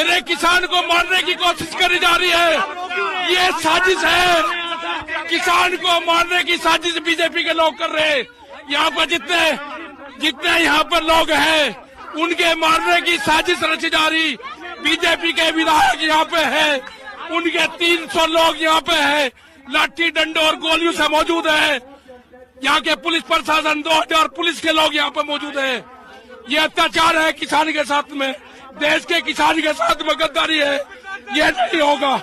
मेरे किसान को मारने की कोशिश करी जा रही है। ये साजिश है, किसान को मारने की साजिश बीजेपी के लोग कर रहे हैं। यहाँ पर जितने यहाँ पर लोग हैं उनके मारने की साजिश रची जा रही। बीजेपी के विधायक यहाँ पे है, उनके 300 लोग यहाँ पे है, लाठी डंडों और गोलियों से मौजूद है। यहाँ के पुलिस प्रशासन 2000 पुलिस के लोग यहाँ पे मौजूद है। ये अत्याचार है किसान के साथ में, देश के किसान के साथ में गद्दारी है। ये नहीं होगा,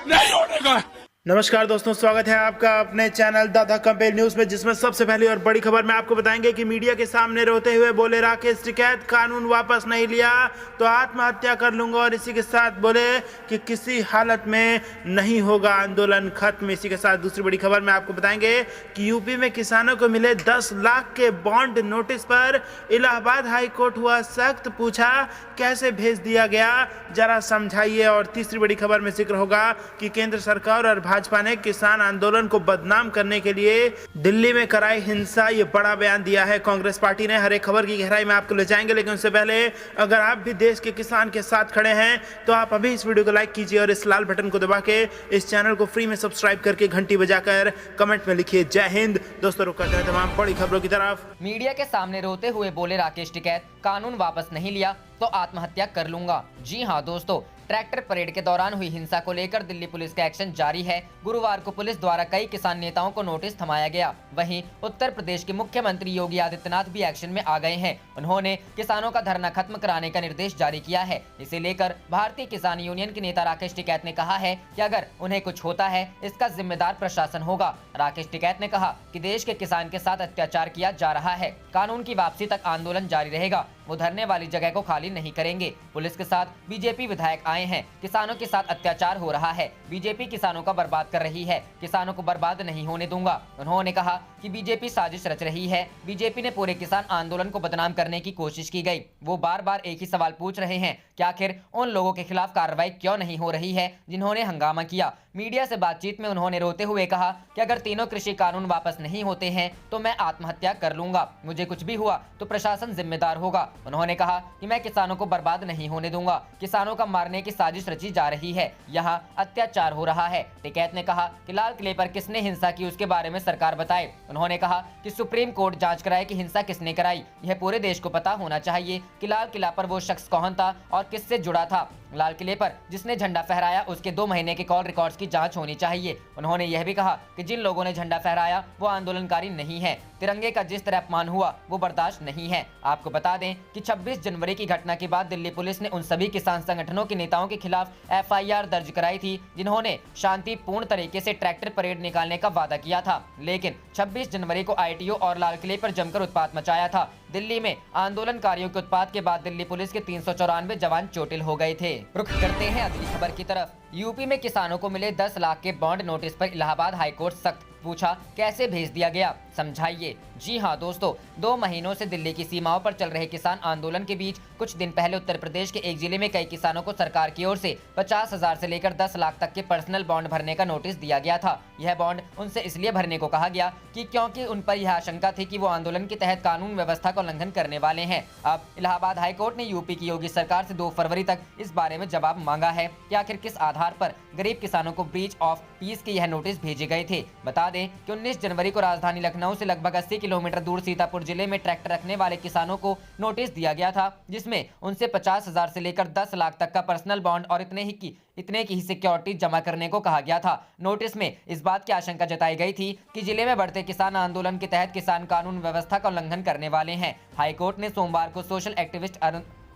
नहीं होने का। नमस्कार दोस्तों, स्वागत है आपका अपने चैनल दादा कंपेल न्यूज में, जिसमें सबसे पहली और बड़ी खबर में आपको बताएंगे कि मीडिया के सामने रोते हुए बोले राकेश टिकैत, कानून वापस नहीं लिया तो आत्महत्या कर लूंगा। और इसी के साथ बोले कि किसी हालत में नहीं होगा आंदोलन खत्म। इसी के साथ दूसरी बड़ी खबर में आपको बताएंगे कि यूपी में किसानों को मिले 10 लाख के बॉन्ड नोटिस पर इलाहाबाद हाई कोर्ट हुआ सख्त, पूछा कैसे भेज दिया गया, जरा समझाइए। और तीसरी बड़ी खबर में जिक्र होगा कि केंद्र सरकार और भाजपा ने किसान आंदोलन को बदनाम करने के लिए दिल्ली में कराई हिंसा, ये बड़ा बयान दिया है कांग्रेस पार्टी ने। हर एक खबर की गहराई में आपको ले जाएंगे, लेकिन उससे पहले अगर आप भी देश के किसान के साथ खड़े हैं तो आप अभी इस वीडियो को लाइक कीजिए और इस लाल बटन को दबा के इस चैनल को फ्री में सब्सक्राइब करके घंटी बजाकर कमेंट में लिखिए जय हिंद। दोस्तों, रुक करते हैं तमाम बड़ी खबरों की तरफ। मीडिया के सामने रोते हुए बोले राकेश टिकैत, कानून वापस नहीं लिया तो आत्महत्या कर लूंगा। जी हां दोस्तों, ट्रैक्टर परेड के दौरान हुई हिंसा को लेकर दिल्ली पुलिस का एक्शन जारी है। गुरुवार को पुलिस द्वारा कई किसान नेताओं को नोटिस थमाया गया। वहीं उत्तर प्रदेश के मुख्यमंत्री योगी आदित्यनाथ भी एक्शन में आ गए हैं। उन्होंने किसानों का धरना खत्म कराने का निर्देश जारी किया है। इसे लेकर भारतीय किसान यूनियन के नेता राकेश टिकैत ने कहा है कि अगर उन्हें कुछ होता है इसका जिम्मेदार प्रशासन होगा। राकेश टिकैत ने कहा कि देश के किसान के साथ अत्याचार किया जा रहा है, कानून की वापसी तक आंदोलन जारी रहेगा, वो धरने वाली जगह को खाली नहीं करेंगे। पुलिस के साथ बीजेपी विधायक आए हैं, किसानों के साथ अत्याचार हो रहा है, बीजेपी किसानों का बर्बाद कर रही है, किसानों को बर्बाद नहीं होने दूंगा। उन्होंने कहा कि बीजेपी साजिश रच रही है, बीजेपी ने पूरे किसान आंदोलन को बदनाम करने की कोशिश की गई। वो बार बार एक ही सवाल पूछ रहे हैं कि आखिर उन लोगों के खिलाफ कार्रवाई क्यों नहीं हो रही है जिन्होंने हंगामा किया। मीडिया से बातचीत में उन्होंने रोते हुए कहा कि अगर तीनों कृषि कानून वापस नहीं होते हैं तो मैं आत्महत्या कर लूंगा, मुझे कुछ भी हुआ तो प्रशासन जिम्मेदार होगा। उन्होंने कहा कि मैं किसानों को बर्बाद नहीं होने दूंगा, किसानों का मारने की साजिश रची जा रही है, यहाँ अत्याचार हो रहा है। टिकैत ने कहा कि लाल किले पर किसने हिंसा की उसके बारे में सरकार बताए। उन्होंने कहा कि सुप्रीम कोर्ट जांच कराए कि हिंसा किसने कराई। यह पूरे देश को पता होना चाहिए कि लाल किला पर वो शख्स कौन था और किससे जुड़ा था। लाल किले पर जिसने झंडा फहराया उसके 2 महीने के कॉल रिकॉर्ड्स की जांच होनी चाहिए। उन्होंने यह भी कहा कि जिन लोगों ने झंडा फहराया वो आंदोलनकारी नहीं है, तिरंगे का जिस तरह अपमान हुआ वो बर्दाश्त नहीं है। आपको बता दें कि 26 जनवरी की घटना के बाद दिल्ली पुलिस ने उन सभी किसान संगठनों के नेताओं के खिलाफ FIR दर्ज कराई थी जिन्होंने शांतिपूर्ण तरीके से ट्रैक्टर परेड निकालने का वादा किया था, लेकिन 26 जनवरी को ITO और लाल किले पर जमकर उत्पात मचाया था। दिल्ली में आंदोलनकारियों के उत्पात के बाद दिल्ली पुलिस के 394 जवान चोटिल हो गए थे। रुख करते हैं अगली खबर की तरफ। यूपी में किसानों को मिले 10 लाख के बॉन्ड नोटिस पर इलाहाबाद हाईकोर्ट सख्त, पूछा कैसे भेज दिया गया, समझाइए। जी हां दोस्तों, 2 महीनों से दिल्ली की सीमाओं पर चल रहे किसान आंदोलन के बीच कुछ दिन पहले उत्तर प्रदेश के एक जिले में कई किसानों को सरकार की ओर से 50,000 से लेकर 10 लाख तक के पर्सनल बॉन्ड भरने का नोटिस दिया गया था। यह बॉन्ड उनसे इसलिए भरने को कहा गया कि क्योंकि उन पर यह आशंका थी कि वो आंदोलन के तहत कानून व्यवस्था का उल्लंघन करने वाले हैं। अब इलाहाबाद हाईकोर्ट ने यूपी की योगी सरकार से 2 फरवरी तक इस बारे में जवाब मांगा है कि आखिर किस आधार पर गरीब किसानों को ब्रीच ऑफ पीस के यह नोटिस भेजे गए थे। बता दें कि 19 जनवरी को राजधानी लखनऊ से लगभग 80 किलोमीटर दूर सीतापुर जिले में ट्रैक्टर रखने वाले किसानों को नोटिस दिया गया था, जिसमें उनसे 50,000 से लेकर 10 लाख तक का पर्सनल बॉन्ड और इतने की ही सिक्योरिटी जमा करने को कहा गया था। नोटिस में इस बात की आशंका जताई गई थी कि जिले में बढ़ते किसान आंदोलन के तहत किसान कानून व्यवस्था का उल्लंघन करने वाले हैं। हाईकोर्ट ने सोमवार को सोशल एक्टिविस्ट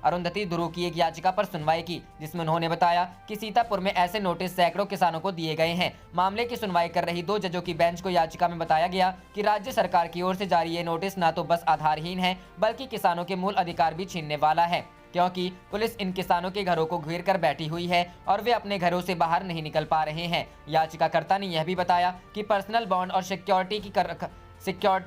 अरुंधति ध्रुव की एक याचिका पर सुनवाई की, जिसमें उन्होंने बताया कि सीतापुर में ऐसे नोटिस सैकड़ों किसानों को दिए गए हैं। मामले की सुनवाई कर रही 2 जजों की बेंच को याचिका में बताया गया कि राज्य सरकार की ओर से जारी ये नोटिस न तो बस आधारहीन है बल्कि किसानों के मूल अधिकार भी छीनने वाला है, क्योंकि पुलिस इन किसानों के घरों को घेर कर बैठी हुई है और वे अपने घरों से बाहर नहीं निकल पा रहे हैं। याचिकाकर्ता ने यह भी बताया कि पर्सनल बॉन्ड और सिक्योरिटी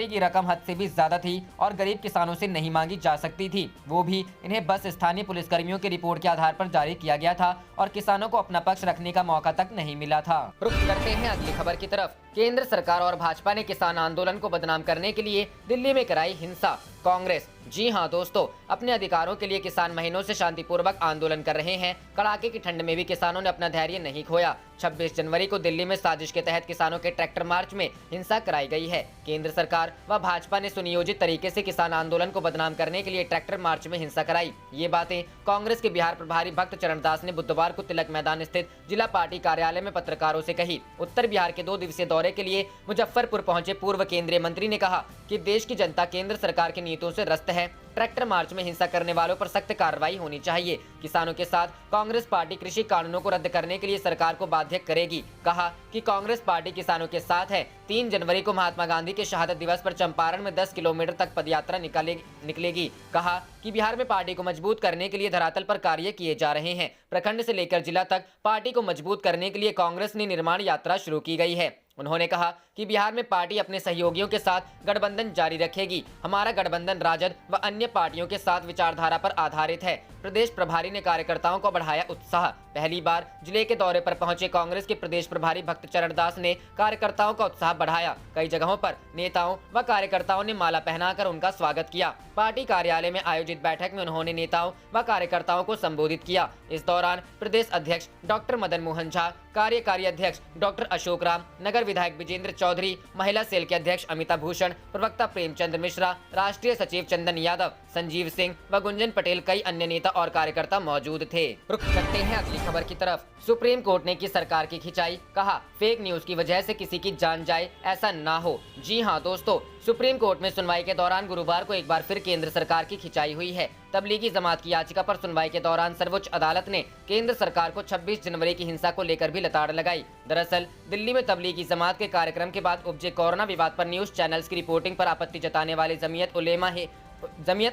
की रकम हद से भी ज्यादा थी और गरीब किसानों से नहीं मांगी जा सकती थी, वो भी इन्हें बस स्थानीय पुलिसकर्मियों की रिपोर्ट के आधार पर जारी किया गया था और किसानों को अपना पक्ष रखने का मौका तक नहीं मिला था। रुख करते हैं अगली खबर की तरफ। केंद्र सरकार और भाजपा ने किसान आंदोलन को बदनाम करने के लिए दिल्ली में कराई हिंसा। कांग्रेस। जी हां दोस्तों, अपने अधिकारों के लिए किसान महीनों से शांतिपूर्वक आंदोलन कर रहे हैं। कड़ाके की ठंड में भी किसानों ने अपना धैर्य नहीं खोया। 26 जनवरी को दिल्ली में साजिश के तहत किसानों के ट्रैक्टर मार्च में हिंसा कराई गई है। केंद्र सरकार व भाजपा ने सुनियोजित तरीके से किसान आंदोलन को बदनाम करने के लिए ट्रैक्टर मार्च में हिंसा कराई। ये बातें कांग्रेस के बिहार प्रभारी भक्त चरण दास ने बुधवार को तिलक मैदान स्थित जिला पार्टी कार्यालय में पत्रकारों से कही। उत्तर बिहार के 2 दिवसीय दौरे के लिए मुजफ्फरपुर पहुंचे पूर्व केंद्रीय मंत्री ने कहा कि देश की जनता केंद्र सरकार की नीतियों से त्रस्त है। ट्रैक्टर मार्च में हिंसा करने वालों पर सख्त कार्रवाई होनी चाहिए। किसानों के साथ कांग्रेस पार्टी कृषि कानूनों को रद्द करने के लिए सरकार को बाध्य करेगी। कहा कि कांग्रेस पार्टी किसानों के साथ है। 3 जनवरी को महात्मा गांधी के शहादत दिवस पर चंपारण में 10 किलोमीटर तक पदयात्रा निकलेगी। कहा कि बिहार में पार्टी को मजबूत करने के लिए धरातल पर कार्य किए जा रहे हैं। प्रखंड से लेकर जिला तक पार्टी को मजबूत करने के लिए कांग्रेस ने निर्माण यात्रा शुरू की गई है। उन्होंने कहा कि बिहार में पार्टी अपने सहयोगियों के साथ गठबंधन जारी रखेगी। हमारा गठबंधन राजद व अन्य पार्टियों के साथ विचारधारा पर आधारित है। प्रदेश प्रभारी ने कार्यकर्ताओं को बढ़ाया उत्साह। पहली बार जिले के दौरे पर पहुंचे कांग्रेस के प्रदेश प्रभारी भक्त चरण दास ने कार्यकर्ताओं का उत्साह बढ़ाया। कई जगहों पर नेताओं व कार्यकर्ताओं ने माला पहनाकर उनका स्वागत किया। पार्टी कार्यालय में आयोजित बैठक में उन्होंने नेताओं व कार्यकर्ताओं को संबोधित किया। इस दौरान प्रदेश अध्यक्ष डॉक्टर मदन मोहन झा, कार्यकारी अध्यक्ष डॉक्टर अशोक राम, नगर विधायक विजेंद्र चौधरी, महिला सेल के अध्यक्ष अमिता भूषण, प्रवक्ता प्रेमचंद्र मिश्रा, राष्ट्रीय सचिव चंदन यादव, संजीव सिंह व गुंजन पटेल, कई अन्य नेता और कार्यकर्ता मौजूद थे। रुख करते हैं अगली खबर की तरफ। सुप्रीम कोर्ट ने की सरकार की खिंचाई। कहा फेक न्यूज की वजह से किसी की जान जाए, ऐसा ना हो। जी हां दोस्तों, सुप्रीम कोर्ट में सुनवाई के दौरान गुरुवार को एक बार फिर केंद्र सरकार की खिंचाई हुई है। तबलीगी जमात की याचिका पर सुनवाई के दौरान सर्वोच्च अदालत ने केंद्र सरकार को 26 जनवरी की हिंसा को लेकर भी लताड़ लगाई। दरअसल दिल्ली में तबलीगी जमात के कार्यक्रम के बाद उपजे कोरोना विवाद पर न्यूज चैनल्स की रिपोर्टिंग पर आपत्ति जताने वाले जमीयत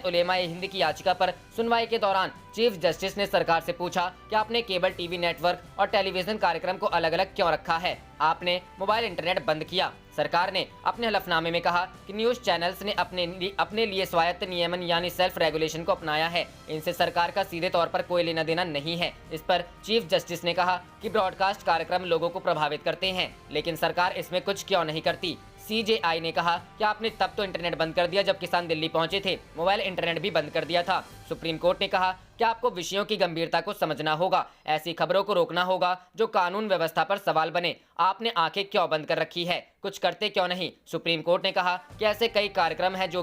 उलेमा ए हिंद की याचिका पर सुनवाई के दौरान चीफ जस्टिस ने सरकार से पूछा कि आपने केबल टीवी नेटवर्क और टेलीविजन कार्यक्रम को अलग अलग क्यों रखा है, आपने मोबाइल इंटरनेट बंद किया। सरकार ने अपने हलफनामे में कहा कि न्यूज चैनल्स ने अपने लिए स्वायत्त नियमन यानी सेल्फ रेगुलेशन को अपनाया है। इनसे सरकार का सीधे तौर पर कोई लेना देना नहीं है। इस पर चीफ जस्टिस ने कहा कि ब्रॉडकास्ट कार्यक्रम लोगों को प्रभावित करते हैं, लेकिन सरकार इसमें कुछ क्यों नहीं करती। CJI ने कहा कि आपने तब तो इंटरनेट बंद कर दिया जब किसान दिल्ली पहुंचे थे, मोबाइल इंटरनेट भी बंद कर दिया था। सुप्रीम कोर्ट ने कहा कि आपको विषयों की गंभीरता को समझना होगा, ऐसी खबरों को रोकना होगा जो कानून व्यवस्था पर सवाल बने। आपने आंखें क्यों बंद कर रखी है, कुछ करते क्यों नहीं। सुप्रीम कोर्ट ने कहा कि ऐसे कई कार्यक्रम हैं जो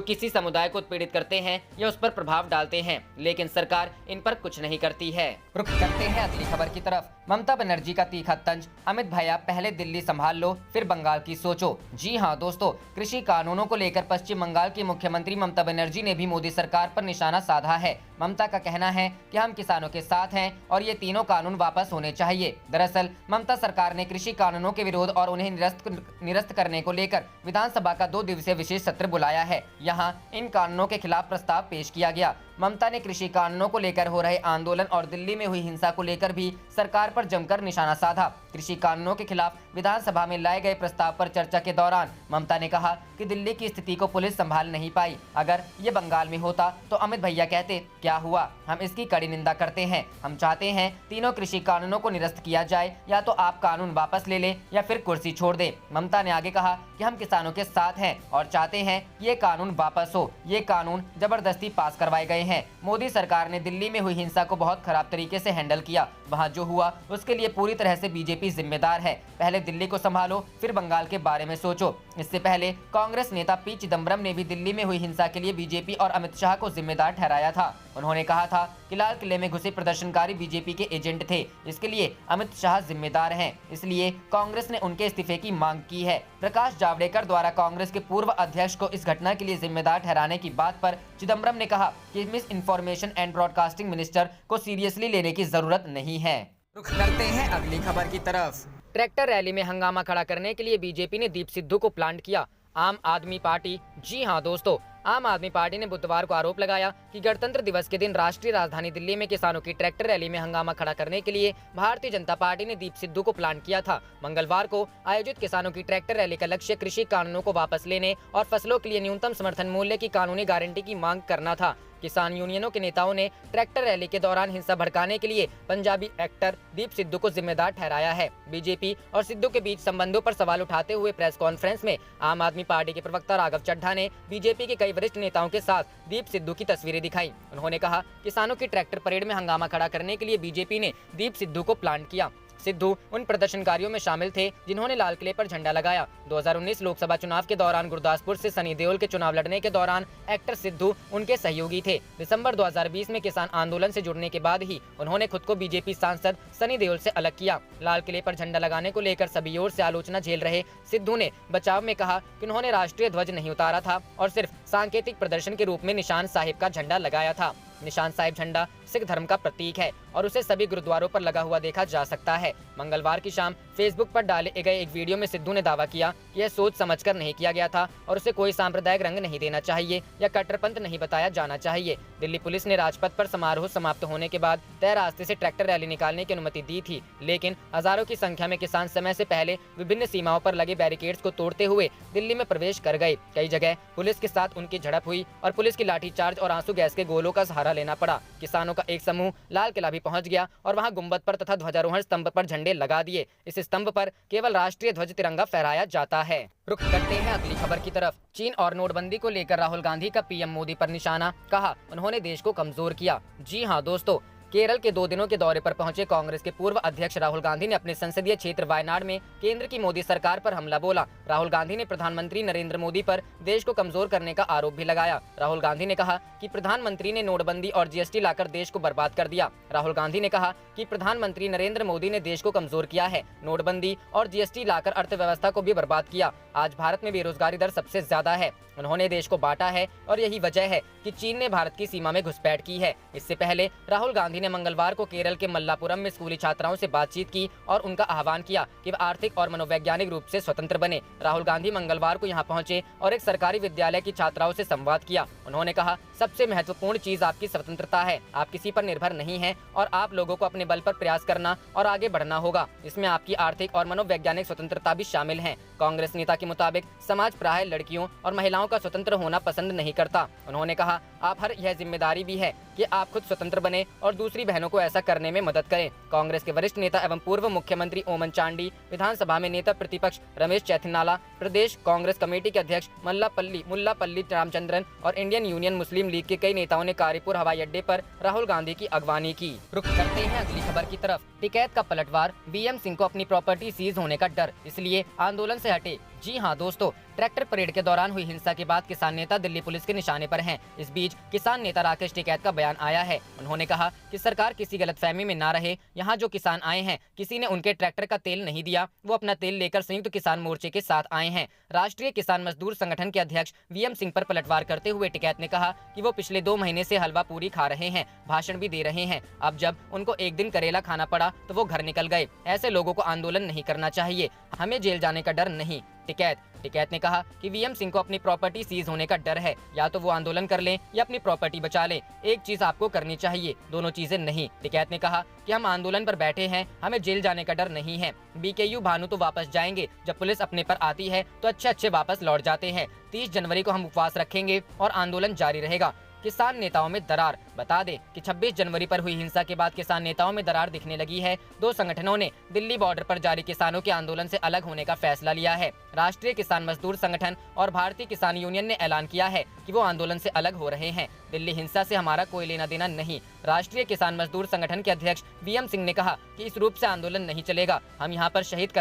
किसी समुदाय को उत्पीड़ित करते हैं या उस पर प्रभाव डालते हैं, लेकिन सरकार इन पर कुछ नहीं करती है। रुख करते हैं अगली खबर की तरफ। ममता बनर्जी का तीखा तंज, अमित भैया पहले दिल्ली संभाल लो फिर बंगाल की सोचो। जी हां दोस्तों, कृषि कानूनों को लेकर पश्चिम बंगाल की मुख्यमंत्री ममता बनर्जी ने भी मोदी सरकार पर निशाना साधा है। ममता का कहना है कि हम किसानों के साथ हैं और ये तीनों कानून वापस होने चाहिए। दरअसल ममता सरकार ने कृषि कानूनों के विरोध और उन्हें निरस्त करने को लेकर विधानसभा का 2 दिवसीय विशेष सत्र बुलाया है। यहाँ इन कानूनों के खिलाफ प्रस्ताव पेश किया गया। ममता ने कृषि कानूनों को लेकर हो रहे आंदोलन और दिल्ली में हुई हिंसा को लेकर भी सरकार पर जमकर निशाना साधा। कृषि कानूनों के खिलाफ विधानसभा में लाए गए प्रस्ताव पर चर्चा के दौरान ममता ने कहा कि दिल्ली की स्थिति को पुलिस संभाल नहीं पाई। अगर ये बंगाल में होता तो अमित भैया कहते क्या हुआ, हम इसकी कड़ी निंदा करते हैं। हम चाहते हैं तीनों कृषि कानूनों को निरस्त किया जाए, या तो आप कानून वापस ले लें या फिर कुर्सी छोड़ दें। ममता ने आगे कहा कि हम किसानों के साथ हैं और चाहते हैं ये कानून वापस हो। ये कानून जबरदस्ती पास करवाए गए हैं। मोदी सरकार ने दिल्ली में हुई हिंसा को बहुत खराब तरीके से हैंडल किया। वहाँ जो हुआ उसके लिए पूरी तरह से बीजेपी जिम्मेदार है। पहले दिल्ली को संभालो फिर बंगाल के बारे में सोचो। इससे पहले कांग्रेस नेता पी चिदम्बरम ने भी दिल्ली में हुई हिंसा के लिए बीजेपी और अमित शाह को जिम्मेदार ठहराया था। उन्होंने कहा था कि लाल किले में घुसे प्रदर्शनकारी बीजेपी के एजेंट थे, इसके लिए अमित शाह जिम्मेदार हैं। इसलिए कांग्रेस ने उनके इस्तीफे की मांग की है। प्रकाश जावड़ेकर द्वारा कांग्रेस के पूर्व अध्यक्ष को इस घटना के लिए जिम्मेदार ठहराने की बात पर चिदम्बरम ने कहा कि miss information and broadcasting minister को सीरियसली लेने की जरूरत नहीं है। रुख करते हैं अगली खबर की तरफ। ट्रैक्टर रैली में हंगामा खड़ा करने के लिए बीजेपी ने दीप सिद्धू को प्लांट किया। आम आदमी पार्टी। जी हां दोस्तों, आम आदमी पार्टी ने बुधवार को आरोप लगाया कि गणतंत्र दिवस के दिन राष्ट्रीय राजधानी दिल्ली में किसानों की ट्रैक्टर रैली में हंगामा खड़ा करने के लिए भारतीय जनता पार्टी ने दीप सिद्धू को प्लान किया था। मंगलवार को आयोजित किसानों की ट्रैक्टर रैली का लक्ष्य कृषि कानूनों को वापस लेने और फसलों के लिए न्यूनतम समर्थन मूल्य की कानूनी गारंटी की मांग करना था। किसान यूनियनों के नेताओं ने ट्रैक्टर रैली के दौरान हिंसा भड़काने के लिए पंजाबी एक्टर दीप सिद्धू को जिम्मेदार ठहराया है। बीजेपी और सिद्धू के बीच संबंधों पर सवाल उठाते हुए प्रेस कॉन्फ्रेंस में आम आदमी पार्टी के प्रवक्ता राघव चड्ढा ने बीजेपी के कई वरिष्ठ नेताओं के साथ दीप सिद्धू की तस्वीरें दिखाई। उन्होंने कहा, किसानों की ट्रैक्टर परेड में हंगामा खड़ा करने के लिए बीजेपी ने दीप सिद्धू को प्लान किया। सिद्धू उन प्रदर्शनकारियों में शामिल थे जिन्होंने लाल किले पर झंडा लगाया। 2019 लोकसभा चुनाव के दौरान गुरदासपुर से सनी देओल के चुनाव लड़ने के दौरान एक्टर सिद्धू उनके सहयोगी थे। दिसंबर 2020 में किसान आंदोलन से जुड़ने के बाद ही उन्होंने खुद को बीजेपी सांसद सनी देओल से अलग किया। लाल किले पर झंडा लगाने को लेकर सभी ओर से आलोचना झेल रहे सिद्धू ने बचाव में कहा कि उन्होंने राष्ट्रीय ध्वज नहीं उतारा था और सिर्फ सांकेतिक प्रदर्शन के रूप में निशान साहिब का झंडा लगाया था। निशान साहिब झंडा सिख धर्म का प्रतीक है और उसे सभी गुरुद्वारों पर लगा हुआ देखा जा सकता है। मंगलवार की शाम फेसबुक पर डाले गए एक वीडियो में सिद्धू ने दावा किया कि यह सोच समझकर नहीं किया गया था और उसे कोई सांप्रदायिक रंग नहीं देना चाहिए या कट्टरपंथ नहीं बताया जाना चाहिए। दिल्ली पुलिस ने राजपथ पर समारोह समाप्त होने के बाद तय रास्ते से ट्रैक्टर रैली निकालने की अनुमति दी थी, लेकिन हजारों की संख्या में किसान समय से पहले विभिन्न सीमाओं पर लगे बैरिकेड्स को तोड़ते हुए दिल्ली में प्रवेश कर गए। कई जगह पुलिस के साथ उनकी झड़प हुई और पुलिस की लाठीचार्ज और आंसू गैस के गोलों का सहारा लेना पड़ा। किसानों का एक समूह लाल किला भी पहुंच गया और वहां गुंबद पर तथा ध्वजारोहण स्तंभ पर झंडे लगा दिए। इस स्तंभ पर केवल राष्ट्रीय ध्वज तिरंगा फहराया जाता है। रुख करते हैं अगली खबर की तरफ। चीन और नोटबंदी को लेकर राहुल गांधी का पीएम मोदी पर निशाना, कहा उन्होंने देश को कमजोर किया। जी हां दोस्तों, केरल के 2 दिनों के दौरे पर पहुंचे कांग्रेस के पूर्व अध्यक्ष राहुल गांधी ने अपने संसदीय क्षेत्र वायनाड में केंद्र की मोदी सरकार पर हमला बोला। राहुल गांधी ने प्रधानमंत्री नरेंद्र मोदी पर देश को कमजोर करने का आरोप भी लगाया। राहुल गांधी ने कहा कि प्रधानमंत्री ने नोटबंदी और जीएसटी लाकर देश को बर्बाद कर दिया। राहुल गांधी ने कहा कि प्रधानमंत्री नरेंद्र मोदी ने देश को कमजोर किया है, नोटबंदी और जीएसटी लाकर अर्थव्यवस्था को भी बर्बाद किया। आज भारत में बेरोजगारी दर सबसे ज्यादा है। उन्होंने देश को बांटा है और यही वजह है कि चीन ने भारत की सीमा में घुसपैठ की है। इससे पहले राहुल गांधी ने मंगलवार को केरल के मल्लापुरम में स्कूली छात्राओं से बातचीत की और उनका आह्वान किया कि वे आर्थिक और मनोवैज्ञानिक रूप से स्वतंत्र बने। राहुल गांधी मंगलवार को यहां पहुंचे और एक सरकारी विद्यालय की छात्राओं से संवाद किया। उन्होंने कहा, सबसे महत्वपूर्ण चीज आपकी स्वतंत्रता है। आप किसी पर निर्भर नहीं है और आप लोगों को अपने बल पर प्रयास करना और आगे बढ़ना होगा। इसमें आपकी आर्थिक और मनोवैज्ञानिक स्वतंत्रता भी शामिल है। कांग्रेस नेता के मुताबिक समाज प्राय लड़कियों और महिलाओं का स्वतंत्र होना पसंद नहीं करता। उन्होंने कहा, आप हर यह जिम्मेदारी भी है कि आप खुद स्वतंत्र बने और दूसरी बहनों को ऐसा करने में मदद करें। कांग्रेस के वरिष्ठ नेता एवं पूर्व मुख्यमंत्री ओमन चांडी, विधानसभा में नेता प्रतिपक्ष रमेश चैथिनाला, प्रदेश कांग्रेस कमेटी के अध्यक्ष मुल्लापल्ली रामचंद्रन और इंडियन यूनियन मुस्लिम लीग के कई नेताओं ने कारीपुर हवाई अड्डे पर राहुल गांधी की अगवानी की। रुख करते हैं अगली खबर की तरफ। टिकैत का पलटवार, वीएम सिंह को अपनी प्रॉपर्टी सीज होने का डर, इसलिए आंदोलन से हटे। जी हां दोस्तों, ट्रैक्टर परेड के दौरान हुई हिंसा के बाद किसान नेता दिल्ली पुलिस के निशाने पर हैं। इस बीच किसान नेता राकेश टिकैत का बयान आया है। उन्होंने कहा कि सरकार किसी गलतफहमी में ना रहे। यहाँ जो किसान आए हैं, किसी ने उनके ट्रैक्टर का तेल नहीं दिया, वो अपना तेल लेकर संयुक्त किसान मोर्चे के साथ आए हैं। राष्ट्रीय किसान मजदूर संगठन के अध्यक्ष वीएम सिंह पर पलटवार करते हुए टिकैत ने कहा कि वो पिछले 2 महीने से हलवा पूरी खा रहे हैं, भाषण भी दे रहे हैं। अब जब उनको एक दिन करेला खाना पड़ा तो वो घर निकल गए। ऐसे लोगों को आंदोलन नहीं करना चाहिए, हमें जेल जाने का डर नहीं। टिकैत ने कहा कि वीएम सिंह को अपनी प्रॉपर्टी सीज होने का डर है। या तो वो आंदोलन कर लें या अपनी प्रॉपर्टी बचा लें। एक चीज आपको करनी चाहिए, दोनों चीजें नहीं। टिकैत ने कहा कि हम आंदोलन पर बैठे हैं, हमें जेल जाने का डर नहीं है। बीकेयू भानु तो वापस जाएंगे, जब पुलिस अपने पर आती है तो अच्छे वापस लौट जाते हैं। 30 जनवरी को हम उपवास रखेंगे और आंदोलन जारी रहेगा। किसान नेताओं में दरार, बता दें कि 26 जनवरी पर हुई हिंसा के बाद किसान नेताओं में दरार दिखने लगी है। 2 संगठनों ने दिल्ली बॉर्डर पर जारी किसानों के आंदोलन से अलग होने का फैसला लिया है। राष्ट्रीय किसान मजदूर संगठन और भारतीय किसान यूनियन ने ऐलान किया है कि वो आंदोलन से अलग हो रहे हैं। दिल्ली हिंसा से हमारा कोई लेना देना नहीं। राष्ट्रीय किसान मजदूर संगठन के अध्यक्ष वीएम सिंह ने कहा कि इस रूप से आंदोलन नहीं चलेगा। हम यहाँ पर शहीद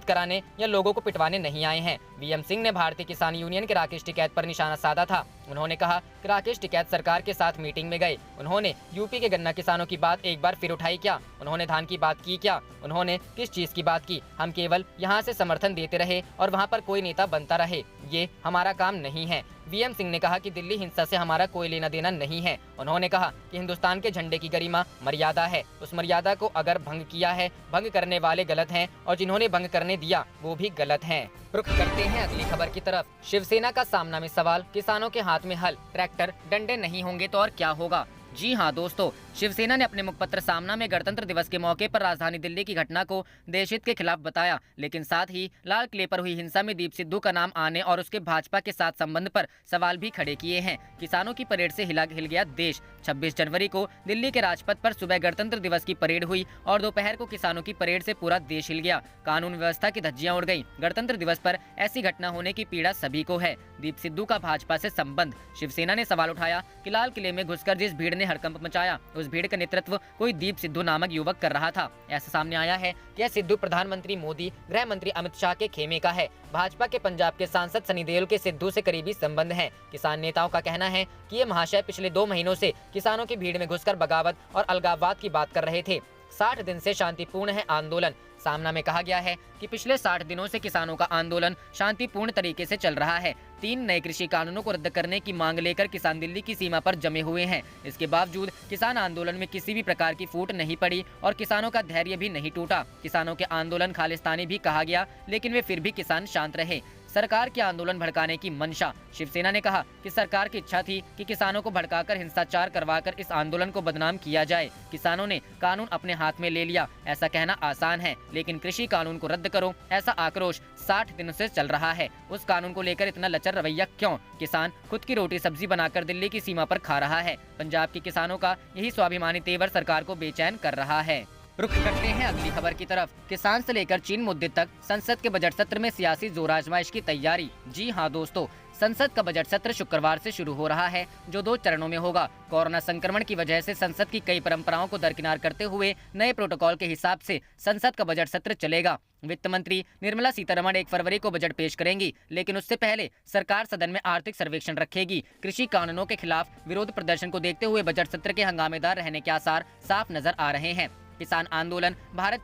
कराने या लोगों को पिटवाने नहीं आए हैं। वीएम सिंह ने भारतीय किसान यूनियन के राकेश टिकैत पर निशाना साधा था। उन्होंने कहा कि राकेश टिकैत सरकार के साथ मीटिंग में गए। उन्होंने यूपी के गन्ना किसानों की बात एक बार फिर उठाई क्या? उन्होंने धान की बात की क्या? उन्होंने किस चीज की बात की? हम केवल यहाँ से समर्थन देते रहे और वहाँ पर कोई नेता बनता रहे, ये हमारा काम नहीं है। वीएम सिंह ने कहा कि दिल्ली हिंसा से हमारा कोई लेना देना नहीं है। उन्होंने कहा कि हिंदुस्तान के झंडे की गरिमा मर्यादा है, उस मर्यादा को अगर भंग किया है, भंग करने वाले गलत हैं और जिन्होंने भंग करने दिया वो भी गलत हैं। रुख करते हैं अगली खबर की तरफ। शिवसेना का सामना में सवाल, किसानों के हाथ में हल, ट्रैक्टर, डंडे नहीं होंगे तो और क्या होगा? जी हां दोस्तों, शिवसेना ने अपने मुखपत्र सामना में गणतंत्र दिवस के मौके पर राजधानी दिल्ली की घटना को देशहित के खिलाफ बताया, लेकिन साथ ही लाल किले पर हुई हिंसा में दीप सिद्धू का नाम आने और उसके भाजपा के साथ संबंध पर सवाल भी खड़े किए हैं। किसानों की परेड से हिल गया देश। 26 जनवरी को दिल्ली के राजपथ पर सुबह गणतंत्र दिवस की परेड हुई और दोपहर को किसानों की परेड से पूरा देश हिल गया। कानून व्यवस्था की धज्जियां उड़ गईं। गणतंत्र दिवस पर ऐसी घटना होने की पीड़ा सभी को है। दीप सिद्धू का भाजपा से संबंध। शिवसेना ने सवाल उठाया कि लाल किले में घुसकर जिस भीड़ ने हड़कंप मचाया, उस भीड़ का नेतृत्व कोई दीप सिद्धू नामक युवक कर रहा था। ऐसा सामने आया है कि यह सिद्धू प्रधानमंत्री मोदी, गृह मंत्री अमित शाह के खेमे का है। भाजपा के पंजाब के सांसद सनी देओल के सिद्धू से करीबी संबंध है। किसान नेताओं का कहना है कि ये महाशय पिछले 2 महीनों से किसानों की भीड़ में घुसकर बगावत और अलगाववाद की बात कर रहे थे। 60 दिन से शांतिपूर्ण है आंदोलन। सामना में कहा गया है कि पिछले 60 दिनों से किसानों का आंदोलन शांतिपूर्ण तरीके से चल रहा है। 3 नए कृषि कानूनों को रद्द करने की मांग लेकर किसान दिल्ली की सीमा पर जमे हुए हैं। इसके बावजूद किसान आंदोलन में किसी भी प्रकार की फूट नहीं पड़ी और किसानों का धैर्य भी नहीं टूटा। किसानों के आंदोलन खालिस्तानी भी कहा गया, लेकिन वे फिर भी किसान शांत रहे। सरकार के आंदोलन भड़काने की मंशा। शिवसेना ने कहा कि सरकार की इच्छा थी कि किसानों को भड़काकर हिंसाचार करवाकर इस आंदोलन को बदनाम किया जाए। किसानों ने कानून अपने हाथ में ले लिया। ऐसा कहना आसान है, लेकिन कृषि कानून को रद्द करो, ऐसा आक्रोश 60 दिनों से चल रहा है। उस कानून को लेकर इतना लचर रवैया क्यों? किसान खुद की रोटी सब्जी बनाकर दिल्ली की सीमा पर खा रहा है। पंजाब के किसानों का यही स्वाभिमानी तेवर सरकार को बेचैन कर रहा है। रुख करते हैं अगली खबर की तरफ। किसान से लेकर चीन मुद्दे तक संसद के बजट सत्र में सियासी जोर आजमाइश की तैयारी। जी हां दोस्तों, संसद का बजट सत्र शुक्रवार से शुरू हो रहा है, जो 2 चरणों में होगा। कोरोना संक्रमण की वजह से संसद की कई परंपराओं को दरकिनार करते हुए नए प्रोटोकॉल के हिसाब से संसद का बजट सत्र चलेगा। वित्त मंत्री निर्मला सीतारमण 1 फरवरी को बजट पेश करेंगी, लेकिन उससे पहले सरकार सदन में आर्थिक सर्वेक्षण रखेगी। कृषि कानूनों के खिलाफ विरोध प्रदर्शन को देखते हुए बजट सत्र के हंगामेदार रहने के आसार साफ नजर आ रहे हैं। किसान आंदोलन, भारत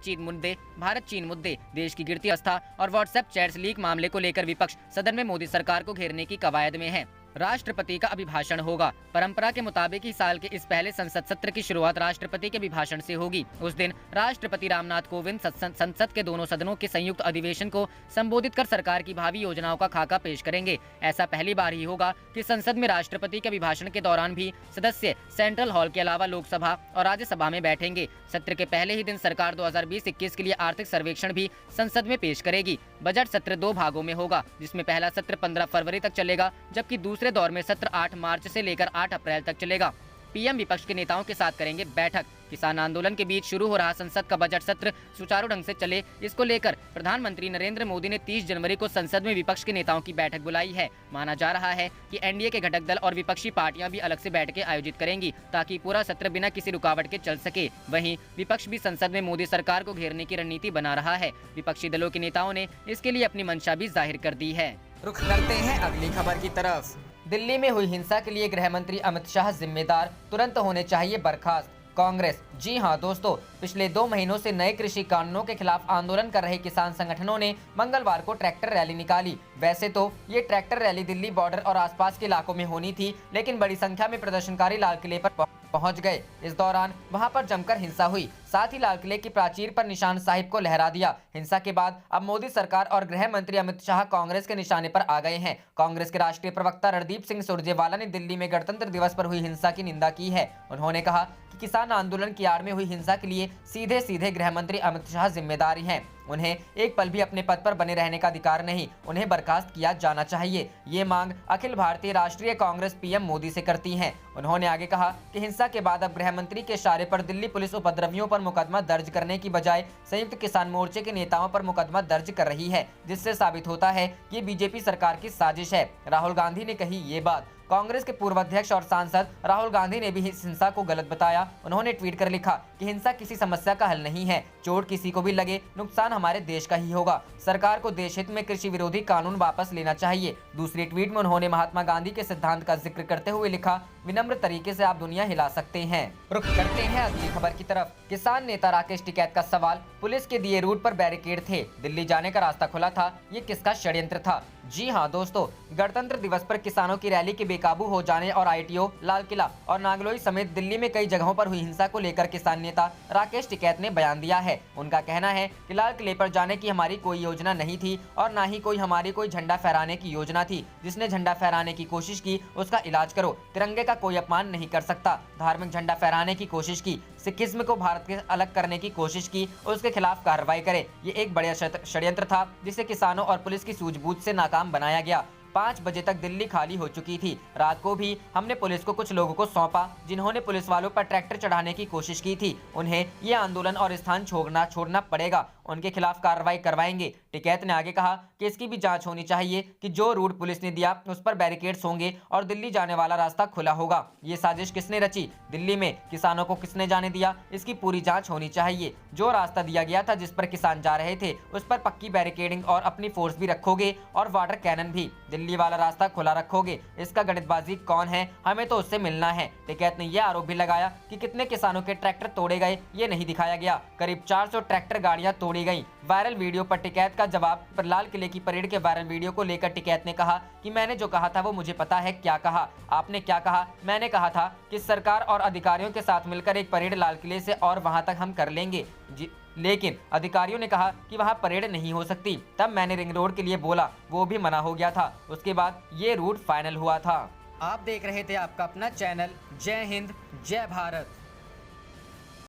चीन मुद्दे, देश की गिरती अवस्था और व्हाट्सएप चैट्स लीक मामले को लेकर विपक्ष सदन में मोदी सरकार को घेरने की कवायद में है। राष्ट्रपति का अभिभाषण होगा। परंपरा के मुताबिक ही साल के इस पहले संसद सत्र की शुरुआत राष्ट्रपति के अभिभाषण से होगी। उस दिन राष्ट्रपति रामनाथ कोविंद संसद के दोनों सदनों के संयुक्त अधिवेशन को संबोधित कर सरकार की भावी योजनाओं का खाका पेश करेंगे। ऐसा पहली बार ही होगा कि संसद में राष्ट्रपति के अभिभाषण के दौरान भी सदस्य सेंट्रल हॉल के अलावा लोकसभा और राज्यसभा में बैठेंगे। सत्र के पहले ही दिन सरकार 2020-21 के लिए आर्थिक सर्वेक्षण भी संसद में पेश करेगी। बजट सत्र 2 भागों में होगा, जिसमें पहला सत्र 15 फरवरी तक चलेगा, जबकि दूसरे दौर में सत्र 8 मार्च से लेकर 8 अप्रैल तक चलेगा। पीएम विपक्ष के नेताओं के साथ करेंगे बैठक। किसान आंदोलन के बीच शुरू हो रहा संसद का बजट सत्र सुचारू ढंग से चले, इसको लेकर प्रधानमंत्री नरेंद्र मोदी ने 30 जनवरी को संसद में विपक्ष के नेताओं की बैठक बुलाई है। माना जा रहा है कि एनडीए के घटक दल और विपक्षी पार्टियां भी अलग से बैठकें आयोजित करेंगी, ताकि पूरा सत्र बिना किसी रुकावट के चल सके। वहीं विपक्ष भी संसद में मोदी सरकार को घेरने की रणनीति बना रहा है। विपक्षी दलों के नेताओं ने इसके लिए अपनी मंशा भी जाहिर कर दी है। रुख करते हैं अगली खबर की तरफ। दिल्ली में हुई हिंसा के लिए गृह मंत्री अमित शाह जिम्मेदार, तुरंत होने चाहिए बर्खास्त। कांग्रेस। जी हां दोस्तों, पिछले 2 महीनों से नए कृषि कानूनों के खिलाफ आंदोलन कर रहे किसान संगठनों ने मंगलवार को ट्रैक्टर रैली निकाली। वैसे तो ये ट्रैक्टर रैली दिल्ली बॉर्डर और आसपास के इलाकों में होनी थी, लेकिन बड़ी संख्या में प्रदर्शनकारी लाल किले पर पहुंच गए। इस दौरान वहां पर जमकर हिंसा हुई। साथ ही लाल किले की प्राचीर पर निशान साहिब को लहरा दिया। हिंसा के बाद अब मोदी सरकार और गृह मंत्री अमित शाह कांग्रेस के निशाने पर आ गए हैं। कांग्रेस के राष्ट्रीय प्रवक्ता रणदीप सिंह सुरजेवाला ने दिल्ली में गणतंत्र दिवस पर हुई हिंसा की निंदा की है। उन्होंने कहा कि किसान आंदोलन की आड़ में हुई हिंसा के लिए सीधे गृह मंत्री अमित शाह जिम्मेदारी हैं। उन्हें एक पल भी अपने पद पर बने रहने का अधिकार नहीं, उन्हें बर्खास्त किया जाना चाहिए। ये मांग अखिल भारतीय राष्ट्रीय कांग्रेस पीएम मोदी से करती है। उन्होंने आगे कहा कि हिंसा के बाद अब गृह मंत्री के इशारे पर दिल्ली पुलिस उपद्रवियों पर मुकदमा दर्ज करने की बजाय संयुक्त किसान मोर्चे के नेताओं पर मुकदमा दर्ज कर रही है, जिससे साबित होता है कि ये बीजेपी सरकार की साजिश है। राहुल गांधी ने कही ये बात। कांग्रेस के पूर्व अध्यक्ष और सांसद राहुल गांधी ने भी इस हिंसा को गलत बताया। उन्होंने ट्वीट कर लिखा कि हिंसा किसी समस्या का हल नहीं है, चोट किसी को भी लगे, नुकसान हमारे देश का ही होगा। सरकार को देश हित में कृषि विरोधी कानून वापस लेना चाहिए। दूसरी ट्वीट में उन्होंने महात्मा गांधी के सिद्धांत का जिक्र करते हुए लिखा, विनम्र तरीके से आप दुनिया हिला सकते हैं। रुख करते हैं अगली खबर की तरफ। किसान नेता राकेश टिकैत का सवाल, पुलिस के दिए रूट पर बैरिकेड थे, दिल्ली जाने का रास्ता खुला था, ये किसका षड्यंत्र था? जी हां दोस्तों, गणतंत्र दिवस पर किसानों की रैली के बेकाबू हो जाने और आईटीओ, लाल किला और नागलोई समेत दिल्ली में कई जगहों पर हुई हिंसा को लेकर किसान नेता राकेश टिकैत ने बयान दिया है। उनका कहना है कि लाल किले पर जाने की हमारी कोई योजना नहीं थी और ना ही हमारी कोई झंडा फहराने की योजना थी। जिसने झंडा फहराने की कोशिश की उसका इलाज करो। तिरंगे का कोई अपमान नहीं कर सकता। धार्मिक झंडा फहराने की कोशिश की, सिखिज्म को भारत के अलग करने की कोशिश की, उसके खिलाफ कार्रवाई करे। ये एक बड़ा षड्यंत्र था जिसे किसानों और पुलिस की सूझबूझ से नाकाम बनाया गया। 5 बजे तक दिल्ली खाली हो चुकी थी। रात को भी हमने पुलिस को कुछ लोगों को सौंपा जिन्होंने पुलिस वालों पर ट्रैक्टर चढ़ाने की कोशिश की थी। उन्हें ये आंदोलन और स्थान छोड़ना पड़ेगा, उनके खिलाफ कार्रवाई करवाएंगे। टिकैत ने आगे कहा कि इसकी भी जांच होनी चाहिए कि जो रूट पुलिस ने दिया उस पर बैरिकेड्स होंगे और दिल्ली जाने वाला रास्ता खुला होगा। ये साजिश किसने रची, दिल्ली में किसानों को किसने जाने दिया, इसकी पूरी जांच होनी चाहिए। जो रास्ता दिया गया था जिस पर किसान जा रहे थे उस पर पक्की बैरिकेडिंग और अपनी फोर्स भी रखोगे और वाटर कैनन भी। दिल्ली वाला रास्ता खुला रखोगे। इसका गणितबाजी कौन है, हमें तो उससे मिलना है। टिकैत ने यह आरोप भी लगाया कि कितने किसानों के ट्रैक्टर तोड़े गए ये नहीं दिखाया गया। करीब 400 ट्रैक्टर गाड़ियां तोड़ी गई। वायरल वीडियो पर टिकैत का जवाब पर लाल किले की परेड के वायरल वीडियो को लेकर टिकैत ने कहा कि मैंने जो कहा था वो मुझे पता है क्या कहा। आपने क्या कहा? मैंने कहा था कि सरकार और अधिकारियों के साथ मिलकर एक परेड लाल किले से और वहां तक हम कर लेंगे। लेकिन अधिकारियों ने कहा कि वहां परेड नहीं हो सकती। तब मैंने रिंग रोड के लिए बोला, वो भी मना हो गया था। उसके बाद ये रूट फाइनल हुआ था। आप देख रहे थे आपका अपना चैनल जय हिंद जय भारत।